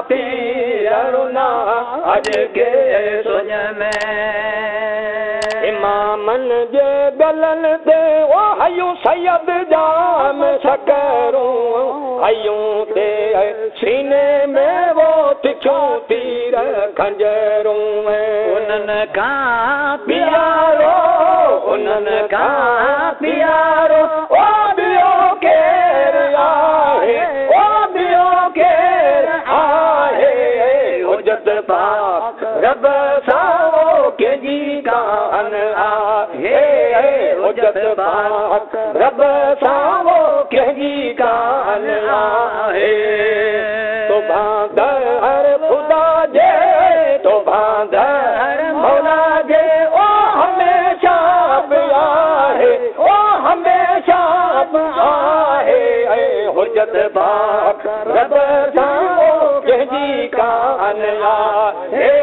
पीरना अज के सुन में इमामन जे गलन दे ओ हयूं सैयद जाम शकरूं हयूं ते सीने में वो तिखूं तीर खंजरूं उन्हनि का प्यारो उन्हनि का प्यारो ओ बियो केर आहे ओ बियो केर आहे हुजत पाक रब साओ कंहिंजी कान आहे हुजत पाक रब साओ कंहिंजी कान आहे तो बांदर खुदा जे तो बांदर मौला जे ओ हमेशा आहे ओ हमेशा आहे हुजत पाक रब साओ कंहिंजी कान आहे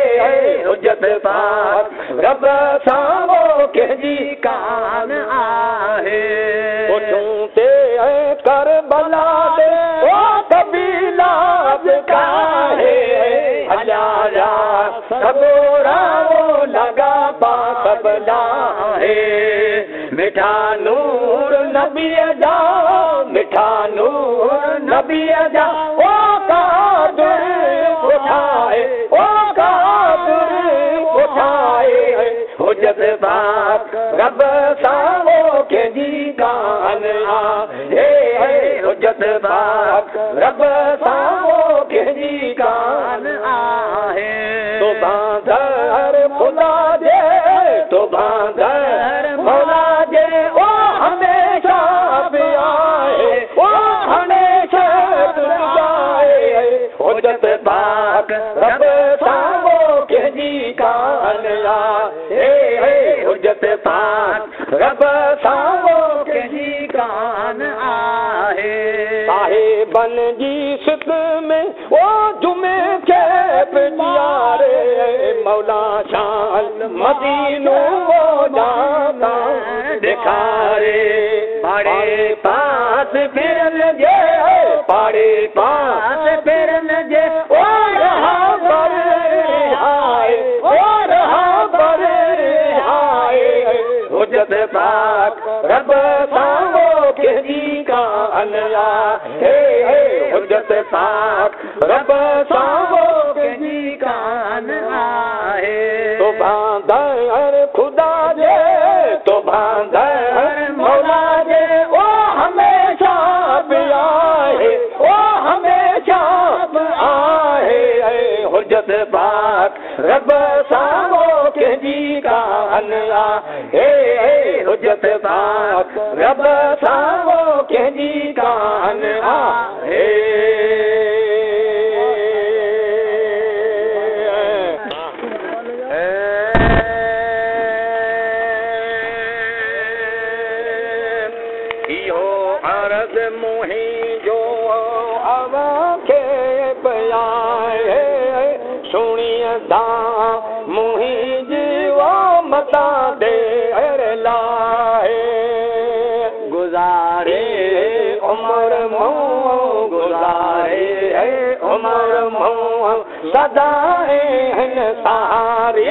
हुजत पाक रब साओ कंहिंजी कान आहे उठूं ते करबला दे ओ कबीला काहे हजारा सबोरा वो लगा पा सबला है मिठा नूर नबी जा मिठा नूर नबी जा ओ कादुर उठाए ओ कादुर उठाए हुजत पाक रब साओ कंहिंजी कान आहे हुजत पाक रब साओ कंहिंजी कान आहे तो बांदर खुदा जे तो बांदर मौला जे ओ हमेशा आहे ओ हमेशा जाए हुजत पाक रब साओ कंहिंजी कान आहे हुजत पाक रब साओ कंहिंजी कान आहे साहिबन जी सिक में ओ जुमे के प्यारे मौला शान मदीनो वो जाता दिखारे पाड़े पास फिरन जे पाड़े पास फिरन जे ओ रहा बर हाय ओ रहा बर हाय हुजत पाक रब साओ कंहिंजी कान आहे हुजत पाक रब साओ कंहिंजी कान आहे तो बांदर खुदा जे तो बांदर मौला जे ओ हमेशा आहे ओ हमेशा आहे हुजत पाक रब साओ कंहिंजी कान आहे हुजत पाक रब साओ कंहिंजी कान आहे इहो अर्ज़ मुंहिंजो अवांखे पियाए सुणींदा मुंहिंजी वो मता दे लाए गुज़ारे उमर मूं गुज़ारे उमर मूं सदाए हिन सारी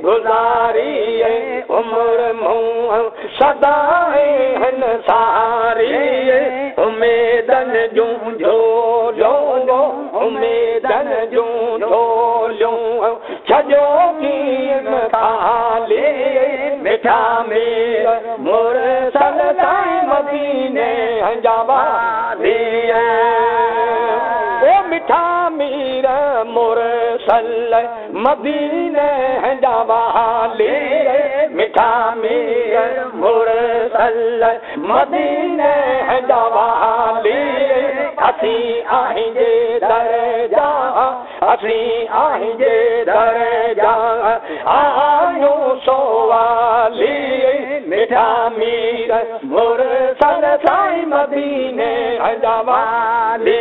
गुज़ारी उमर मूं सदाए हिन सारी उमेदन जूं झोलियो उमेदन जूं झोलियो छजो कीन खाली मिठा मीर मुरसल साईं मदीने जवादी ओ मिठा मीर मुरसल मदीने जवाली मिठा मीर मुरसल मदीने जवाली असी आहीं जे दरजा असी आहीं जे दरजा आयूं सोवाली मिठा मीर मुरसल साईं मदीने जवाली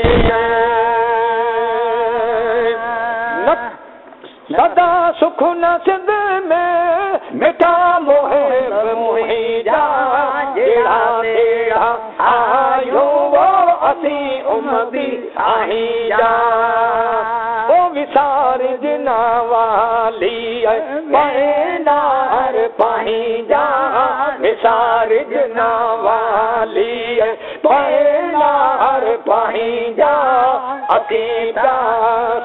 सदा सुख नसिब में मिठा मोहे मुही जा जेड़ा तेड़ा आयो वो असी उम्मती आही जा मिसार जना वाली पैनार पाहिंजा मिसार जना वाली पैनार पाहिंजा असीं प्या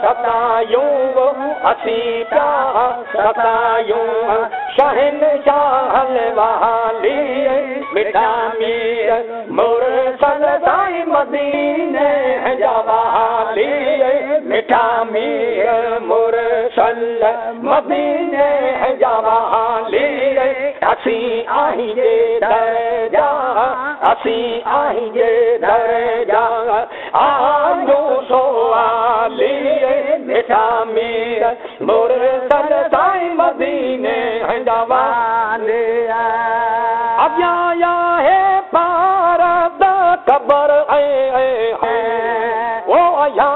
सतायूं असीं प्या सतायूं शहनशाह वाली मिठा मीर मुरसल साईं मदीने जा वाली मिठा मीर मुरसल मदीने जा वाली असीं आहीं जे दरजा असीं आहीं जे दरजा आजो सोवाली मिठा मीर मुरसल साईं मदीने जा वाली अव्याया है पारद कबर वो आया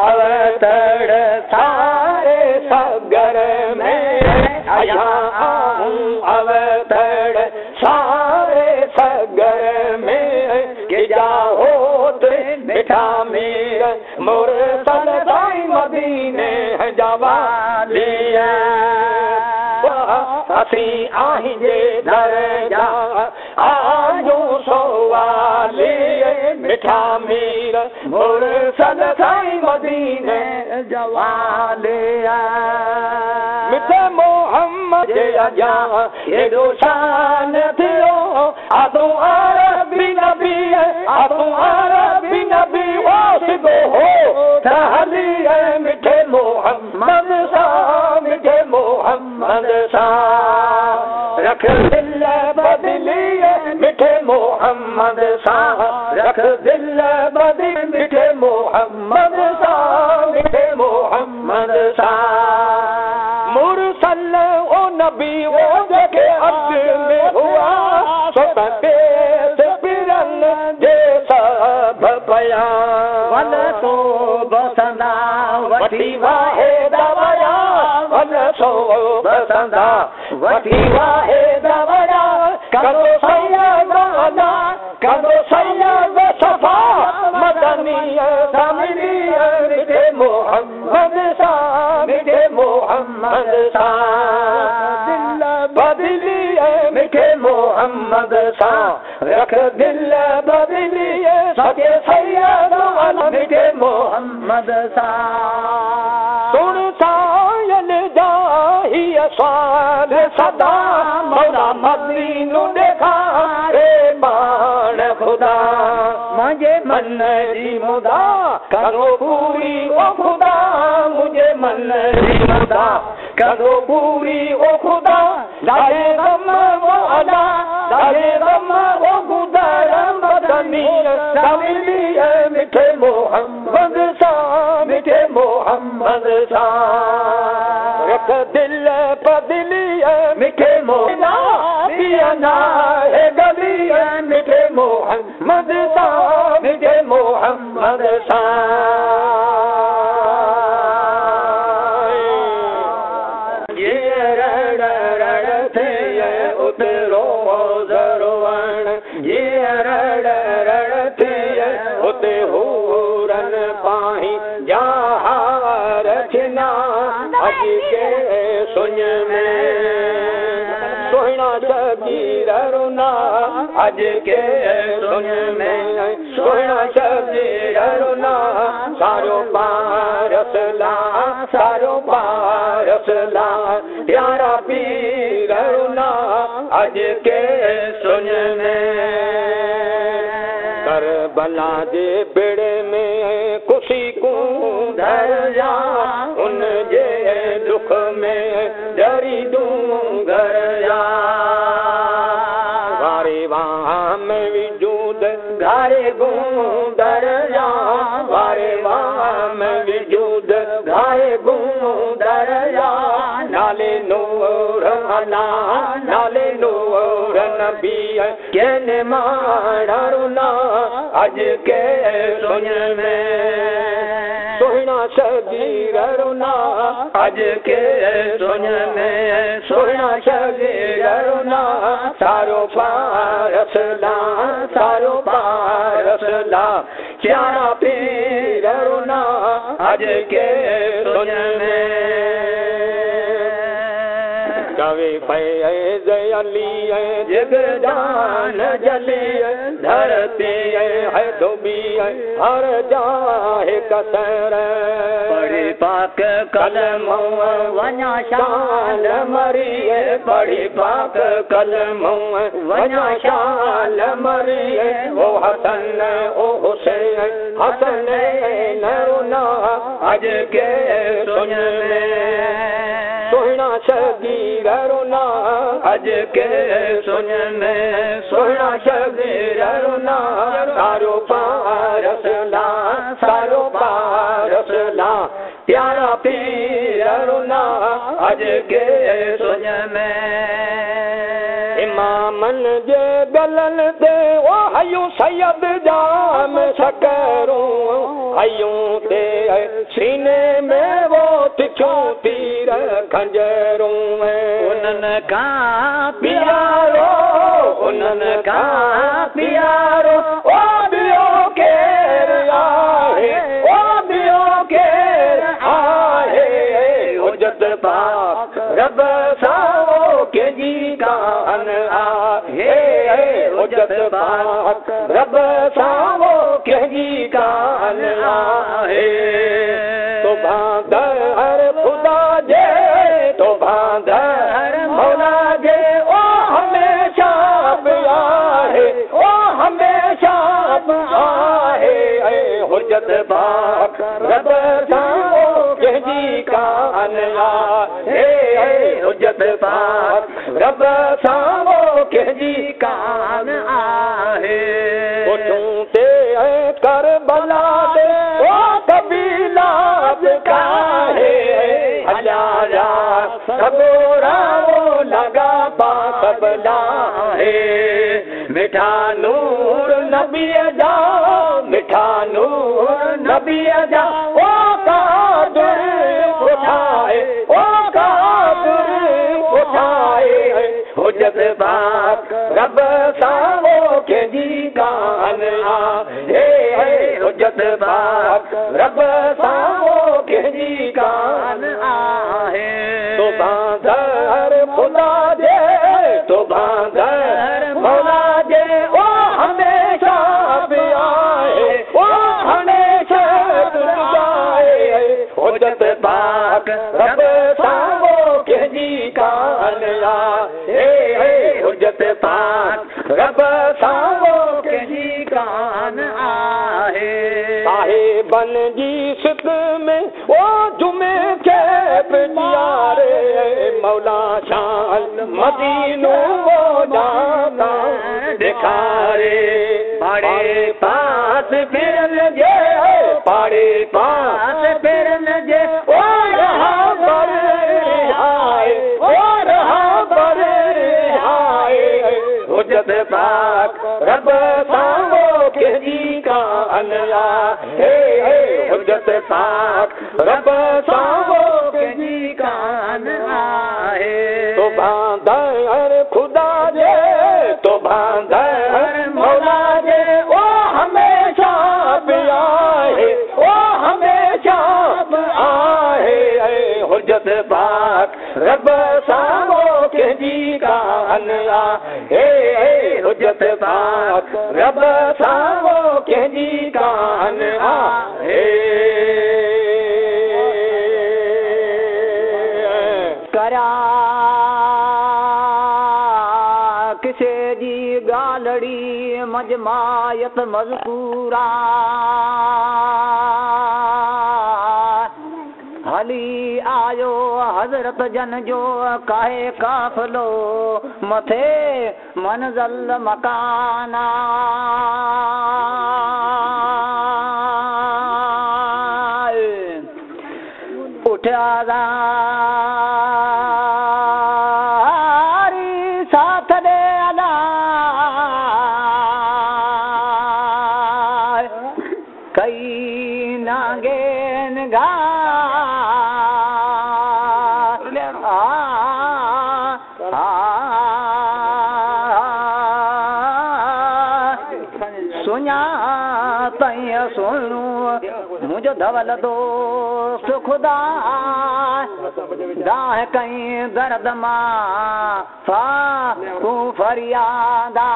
अवतड़ सारे सगर में आया अवतड़ सारे सगर में कि जाओ मिठा मीर मुरसल साईं मदीने जवाली असीं आहीं जे दरजा आजो सोवाली मिठा मीर मुरसल साईं मदीने जवाली मिठे मोहम्मद अजा एॾो शान थियो आदो अरबी नबी आदो अरबी नबी वासिदो हो तहली मिठे मोहम्मद सा मिठे मोहम्मद सा रख दिल बदली मिठे मोहम्मद सा रख दिल बदली मिठे मोहम्मद सा मिठे मोहम्मद सा मुरसल ओ नबी वो जेके अब्द में हुआ सतके से पिरन जे सब पया वन सो बसंदा वठी वाहे दवया वन सो बसंदा वठी वाहे दवया कदो सैयदा कदो सैयद सफा मदनी सामिनी मिठे मोहम्मद सा मिठे मोहम्मद सा दिल बदली मिठे मोहम्मद सा रख दिल बदली सके सैयद मिठे मोहम्मद सा सुन सायल जाही स्वाद सदा मौला मदीनो देखा रे बाण खुदा मुझे मन जी मुदा करो पूरी ओ खुदा मुझे मन जी मुदा करो पूरी ओ खुदा लाए गम वो अदा लाए गम वो गुदर मदनी सामिली मिठे मोहम्मद सा मिठे मोहम्मद सा रख दिल बदली मिठे मोहम्मद पियाना है गली मिठे मोहम्मद सा मिठे मोहम्मद सा ये रड़ रड़ थे उतरो जरवण ये रड़ रड़ थे उते हूरन पाही जहा रचना अज के सुन में सोहना शबीर रुना अज के सुन में सोहना शबीर रुना सारो पारसला सारो पारसला प्यारा पीर रुना अज के सुन में करबला जे बेड़े में खुशी को धरया उन जे दुख में डरी दूंगरया वारे वहाँ में विजूद घारे गूंदरया वारे वहाँ में विजूद घारे गूंदरया नाले नूर अला नाले नूर नबी केने मारुना अज के सुन में सोहना शबीर रुना अज के सुन में सोहना शबीर रुना सारो पारसला सारो पारसला प्यारा पीर रुना अज के सुन में कवि फैज़ अली जिगरदान जली धरती है डूबी हर जाए कसर पढ़ी पाक कलम वञा शाल मरिए पढ़ी पाक कलम वञा शाल मरिए ओ हसन ओ हुसैन हसन न रोना अज के सुन में सोहना शबीर रोना अज के सुन में सोहना शबीर रोना सारो पारसला सारो पारसला प्यारा पीर रोना अज के सुन में इमामन जे गलन दे ओ हयूं सैयद जाम शकरूं हयूं ते सीने में वो तिखों तीर खंजरूं उन्हनि खां प्यारो उन्हनि खां प्यारो ओ ॿियो केरु आहे ओ ॿियो केरु आहे हुजत पाक रब सां कंहिंजी कान आहे हुजत पाक रब सां कंहिंजी कान आहे तो बांदर खुदा जे तो बांदर मौला जे ओ हमेशा आहे ओ हमेशा आहे हुजत पाक रब सां कंहिंजी कान आहे हुजत पाक रब सां कंहिंजी कान आहे उठूं ते करबला दे ओ कबीला काहे हजारा सबोरा लगा पा सबला है मिठा नूर नबी जा मिठा नूर नबी जा ओ कादुर उठाए ओ कादुर उठाए हुजत पाक रब सां कंहिंजी कान आहे हुजत पाक रब सां कंहिंजी कान आहे तो बांदर खुदा जे तो बांदर मौला जे ओ हमेशा आहे ओ हमेशा आहे हुजत पाक रब सां कंहिंजी कान आहे हुजत पाक रब सां कंहिंजी कान आहे साहिबन जी सिद में ओ जुमे के प्यारे मौला शान मदीनो वो जाना दिखारे पाड़े पास फिरन जे पाड़े पास फिरन जे ओ रहा पर आए ओ रहा पर आए हुजत पाक रब सां कंहिंजी कान आहे हुजत पाक रब सां कंहिंजी कान आहे तो बांदर खुदा जे तो बांदर मौला जे ओ हमेशा आहे ओ हमेशा आहे हुजत पाक रब सां कंहिंजी कान आहे हुजत पाक रब सां कंहिंजी कान आहे करा किसे जी गालड़ी मजमायत मज़कूरा हली आयो हज़रत जन जो काहे काफ़िलो मथे मंज़िल मकाना उठा साथ दे अला कई नागेन गा सुञा तई सुणू मुंहिंजो धवल दो दोस्त खुदा दाह कहीं दर्द मां फा तू फरियादा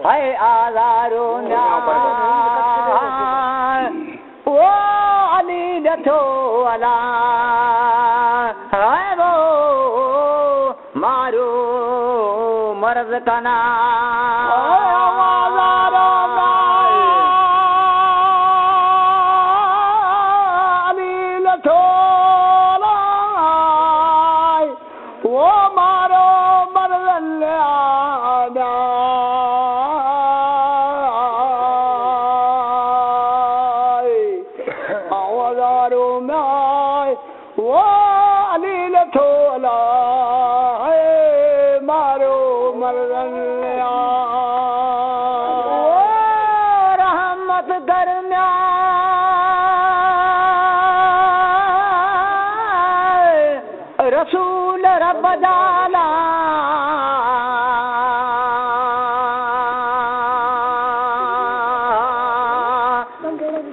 है आज़ारो ओ अली नथो अला है वो मारो मर्ज कना रसूल रब दाला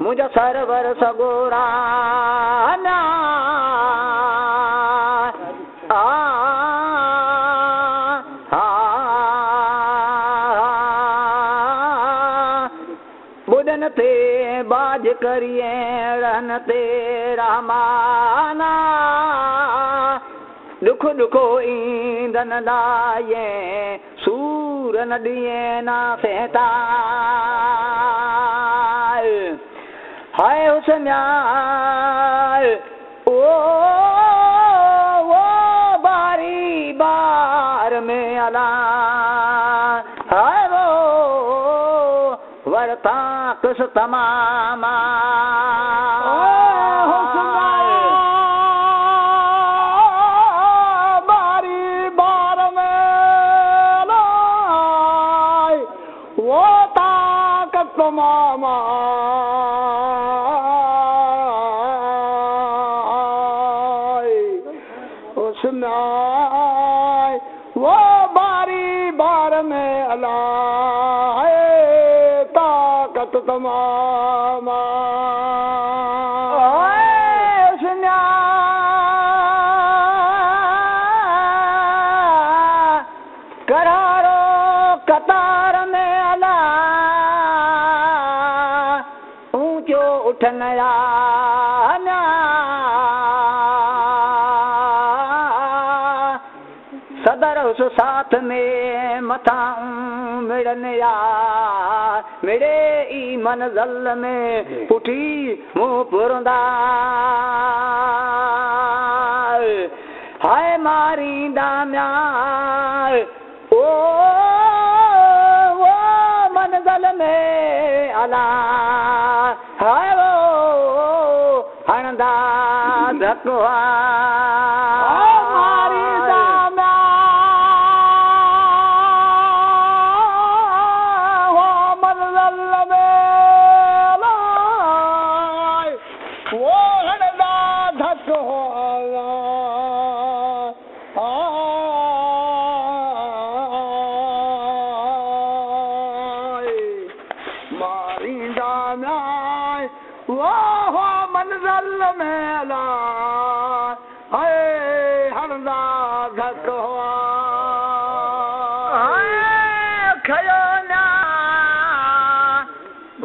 मुझे सरवर सगोरा ना बुदन ते बाज करिए रन ते रहमाना दुख दुखो ईंदन लाए सूर न दिए ना सहता हाय हुस्न ओ बारी बार में अला हाय वो वरता कुछ तमामा मामा उसमें वो बारी बार में अला है ताकत तमामा उसने करारो कतार में अला उठनया सदर उस साथ में मथा मिड़नया मेरे ई मंज़िल में पुठी मुँह पुरंदा हाय मारींदा म्या ओ मंज़िल में अला हाय वो हणदा धकवा मारींदा म्या वो मंज़िल में वो हणदा धकवा मंज़िल में ला है हरदा धकवा खयो ना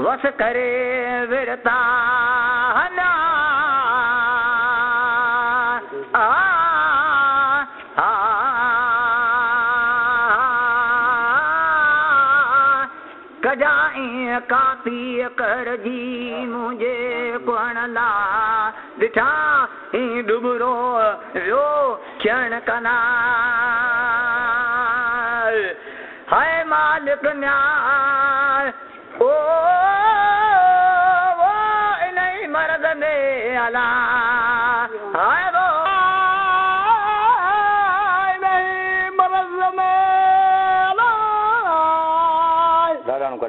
वस करे विरता ना कजाई काफी कर जी मुझे कोणला दिठा ही डुबरो रो क्षण कना हाय मालिक न्याय ओ नहीं मर्द में अला हाय वो नहीं मर्द में अला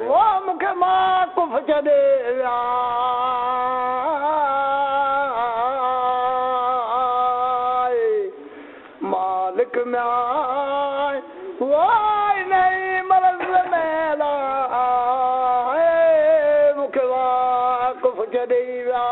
वो मुखे मां कुफ छॾे विया मालिक में वो नहीं मर्द में अला के ॾेई विया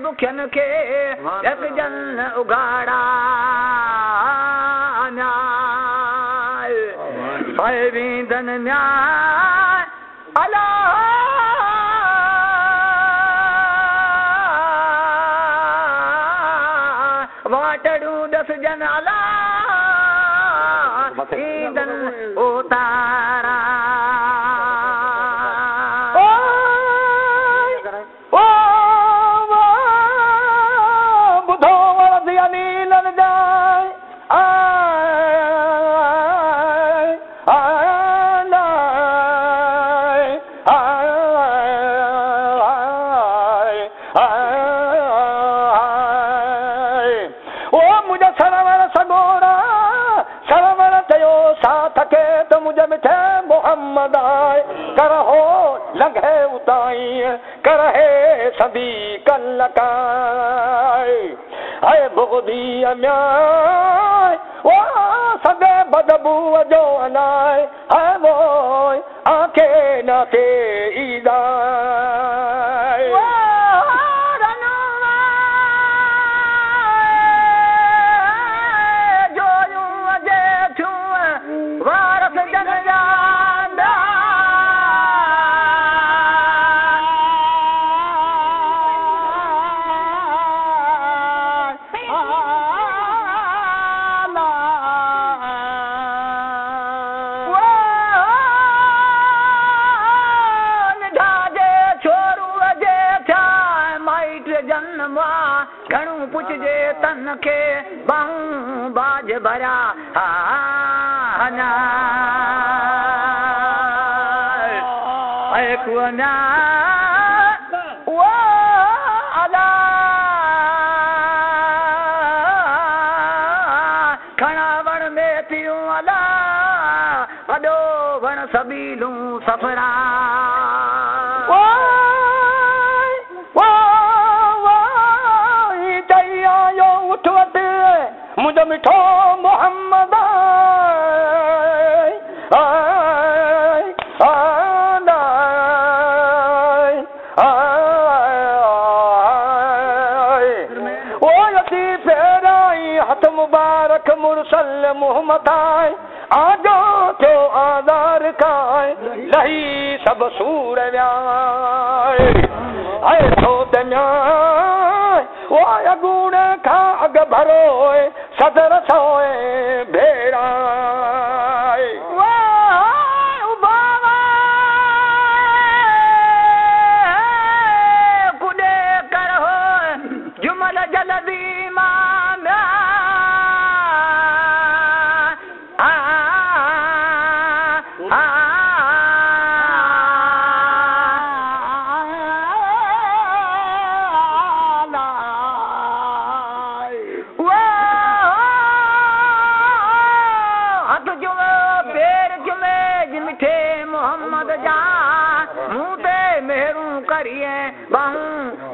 बुखियन खे जगजन उगाड़ा न्याय पाए वींदन न्याय अला वाटड़ू दस जन अला ईंदन उतारा सदी कल्लकाय है बुगदी अम्याय ओ सदे बदबू जो अनाय है वो आंखें न ते ईदाय जो यूं अजे थूं वारस जन तन के बाहूं बाज भरा कुना वो अदा खणा वण में थियूं अदा वॾो वण सबीलूं सफरा मुझे मिठो मोहम्मद ओ यती फेराई हथ मुबारक मुरसल मोहम्मद आजो थियो आज़ार खाए लही सब सूर व्याए आए तो दन्या ओ अगुण खा अग भरो सदर सोए भेड़ा कुॾे कर हो जुमल जलदी माना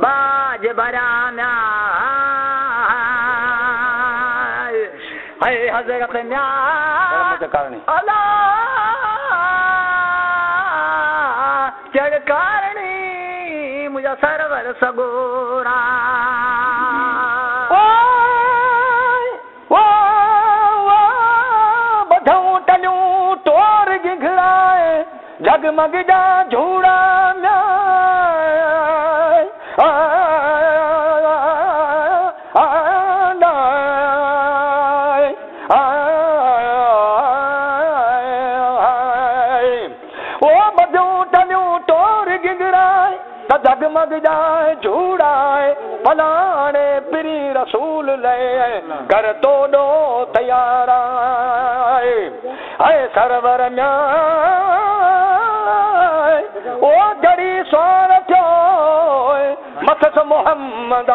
बाज बराना है हजरत अल्लाह चढ़कारणी मुझा सरवर सगोरा बधूं टलियूं टोर गिघड़ाए जगमग जा झूड़ा जगमग जाए झूड़ाए फलाने पिरी रसूल ले घर तोड़ो तैयार है सरवर में ओ जड़ी स्वार थियो मथस मोहम्मद